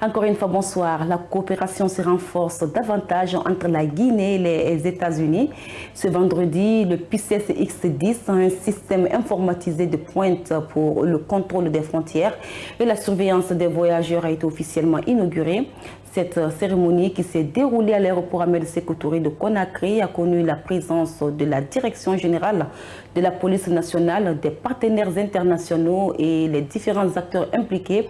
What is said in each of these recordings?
Encore une fois, bonsoir. La coopération se renforce davantage entre la Guinée et les États-Unis. Ce vendredi, le PICES X10, un système informatisé de pointe pour le contrôle des frontières et la surveillance des voyageurs, a été officiellement inauguré. Cette cérémonie qui s'est déroulée à l'aéroport Ahmed Sékou Touré de Conakry a connu la présence de la Direction générale de la police nationale, des partenaires internationaux et les différents acteurs impliqués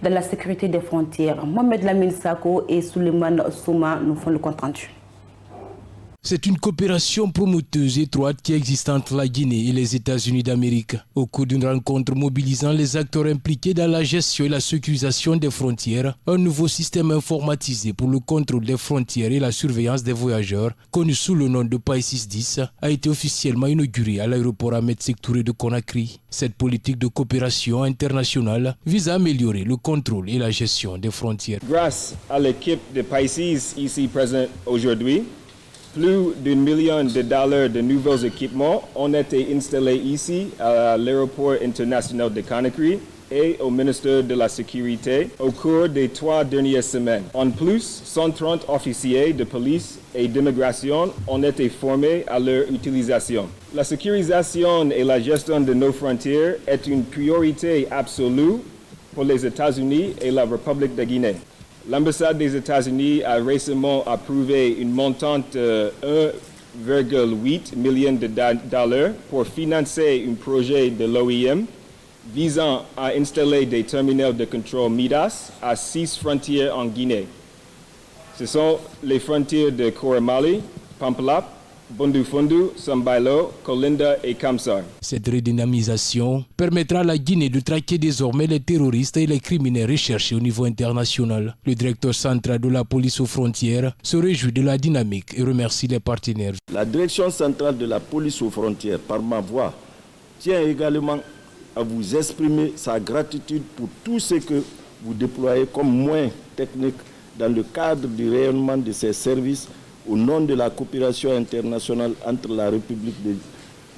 dans la sécurité des frontières. Mohamed Lamine Sako et Souleymane Souma nous font le compte rendu. C'est une coopération promoteuse étroite qui existe entre la Guinée et les États-Unis d'Amérique. Au cours d'une rencontre mobilisant les acteurs impliqués dans la gestion et la sécurisation des frontières, un nouveau système informatisé pour le contrôle des frontières et la surveillance des voyageurs, connu sous le nom de PICES 10, a été officiellement inauguré à l'aéroport Ahmed Sékou Touré de Conakry. Cette politique de coopération internationale vise à améliorer le contrôle et la gestion des frontières. Grâce à l'équipe de PICES ici présente aujourd'hui, plus d'1 million de dollars de nouveaux équipements ont été installés ici à l'aéroport international de Conakry et au ministère de la Sécurité au cours des 3 dernières semaines. En plus, 130 officiers de police et d'immigration ont été formés à leur utilisation. La sécurisation et la gestion de nos frontières est une priorité absolue pour les États-Unis et la République de Guinée. L'ambassade des États-Unis a récemment approuvé une montante de 1,8 million de dollars pour financer un projet de l'OIM visant à installer des terminaux de contrôle MIDAS à 6 frontières en Guinée. Ce sont les frontières de Koromali, Pampalap, Bundu-Fundu, Sambailo, Kolinda et Kamsar. Cette redynamisation permettra à la Guinée de traquer désormais les terroristes et les criminels recherchés au niveau international. Le directeur central de la police aux frontières se réjouit de la dynamique et remercie les partenaires. La direction centrale de la police aux frontières, par ma voix, tient également à vous exprimer sa gratitude pour tout ce que vous déployez comme moyens techniques dans le cadre du rayonnement de ces services au nom de la coopération internationale entre la République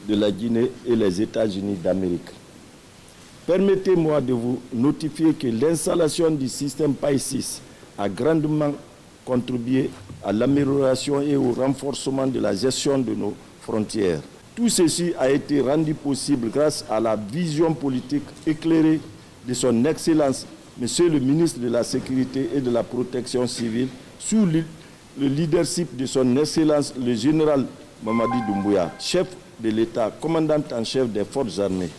de la Guinée et les États-Unis d'Amérique. Permettez-moi de vous notifier que l'installation du système PICES a grandement contribué à l'amélioration et au renforcement de la gestion de nos frontières. Tout ceci a été rendu possible grâce à la vision politique éclairée de son Excellence, Monsieur le ministre de la Sécurité et de la Protection civile, sous le leadership de son Excellence le général Mamadi Doumbouya, chef de l'État, commandant en chef des forces armées.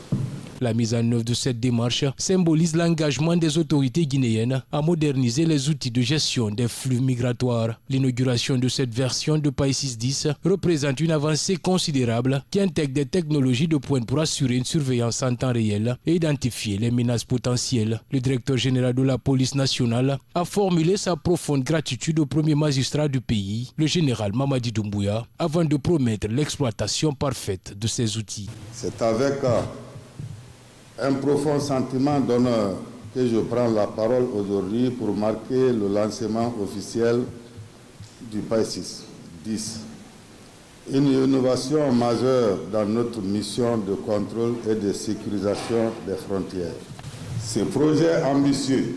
La mise en œuvre de cette démarche symbolise l'engagement des autorités guinéennes à moderniser les outils de gestion des flux migratoires. L'inauguration de cette version de PICES 10 représente une avancée considérable qui intègre des technologies de pointe pour assurer une surveillance en temps réel et identifier les menaces potentielles. Le directeur général de la police nationale a formulé sa profonde gratitude au premier magistrat du pays, le général Mamadi Doumbouya, avant de promettre l'exploitation parfaite de ces outils. C'est avec un profond sentiment d'honneur que je prends la parole aujourd'hui pour marquer le lancement officiel du PICES 10. Une innovation majeure dans notre mission de contrôle et de sécurisation des frontières. Ce projet ambitieux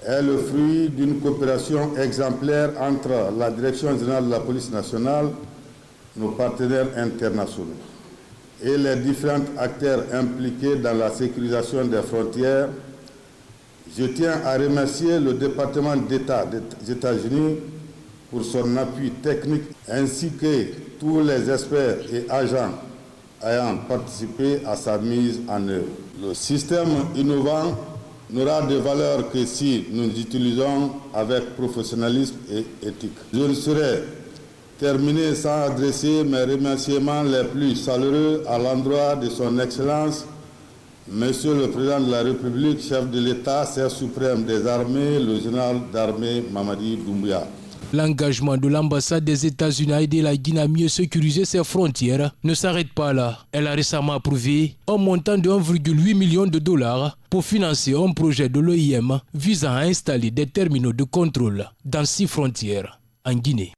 est le fruit d'une coopération exemplaire entre la Direction générale de la police nationale, nos partenaires internationaux et les différents acteurs impliqués dans la sécurisation des frontières. Je tiens à remercier le département d'État des États-Unis pour son appui technique ainsi que tous les experts et agents ayant participé à sa mise en œuvre. Le système innovant n'aura de valeur que si nous l'utilisons avec professionnalisme et éthique. Je ne saurais terminer sans adresser mes remerciements les plus chaleureux à l'endroit de son Excellence, Monsieur le Président de la République, chef de l'État, chef suprême des armées, le général d'armée Mamadi Doumbouya. L'engagement de l'ambassade des États-Unis à aider la Guinée à mieux sécuriser ses frontières ne s'arrête pas là. Elle a récemment approuvé un montant de 1,8 million de dollars pour financer un projet de l'OIM visant à installer des terminaux de contrôle dans 6 frontières en Guinée.